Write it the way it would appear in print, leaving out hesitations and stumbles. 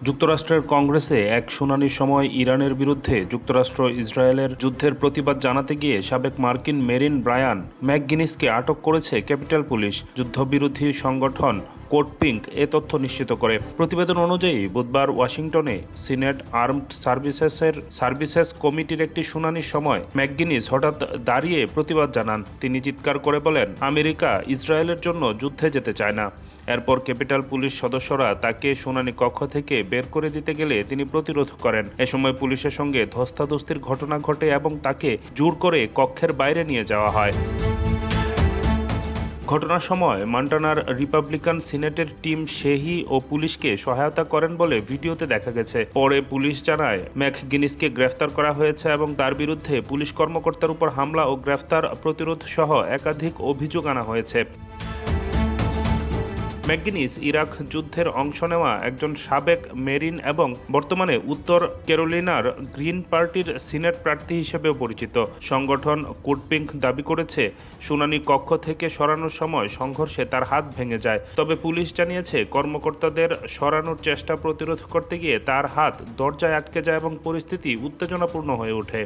যুক্তরাষ্ট্রের কংগ্রেসে এক শুনানির সময় ইরানের বিরুদ্ধে যুক্তরাষ্ট্র ইসরায়েলের যুদ্ধের প্রতিবাদ জানাতে গিয়ে সাবেক মার্কিন মেরিন ব্রায়ান ম্যাকগিনিসকে আটক করেছে ক্যাপিটাল পুলিশ। যুদ্ধবিরোধী সংগঠন কোড পিঙ্ক এ তথ্য নিশ্চিত করে। প্রতিবেদন অনুযায়ী বুধবার ওয়াশিংটনে সিনেট আর্মড সার্ভিসেস কমিটির একটি শুনানির সময় ম্যাকগিনিস হঠাৎ দাঁড়িয়ে প্রতিবাদ জানান। তিনি চিৎকার করে বলেন, আমেরিকা ইসরায়েলের জন্য যুদ্ধে যেতে চায় না। এরপর ক্যাপিটাল পুলিশ সদস্যরা তাকে শুনানি কক্ষ থেকে বের করে দিতে গেলে তিনি প্রতিরোধ করেন। এ সময় পুলিশের সঙ্গে ধস্তাধস্তির ঘটনা ঘটে এবং তাকে জোর করে কক্ষের বাইরে নিয়ে যাওয়া হয়। ঘটনার সময় মন্টানার রিপাবলিকান সিনেটের টিম শেহি ও পুলিশকে সহায়তা করেন বলে ভিডিওতে দেখা গেছে। পরে পুলিশ জানায় ম্যাকগিনিসকে গ্রেফতার করা হয়েছে এবং তার বিরুদ্ধে পুলিশ কর্মকর্তার উপর হামলা ও গ্রেফতার প্রতিরোধ সহ একাধিক অভিযোগ আনা হয়েছে। ম্যাকগিনিস ইরাক যুদ্ধের অংশ নেওয়া একজন সাবেক মেরিন এবং বর্তমানে উত্তর ক্যারোলিনার গ্রিন পার্টির সিনেট প্রার্থী হিসেবেও পরিচিত। সংগঠন কোড পিঙ্ক দাবি করেছে, শুনানি কক্ষ থেকে সরানোর সময় সংঘর্ষে তার হাত ভেঙে যায়। তবে পুলিশ জানিয়েছে, কর্মকর্তাদের সরানোর চেষ্টা প্রতিরোধ করতে গিয়ে তার হাত দরজায় আটকে যায় এবং পরিস্থিতি উত্তেজনাপূর্ণ হয়ে ওঠে।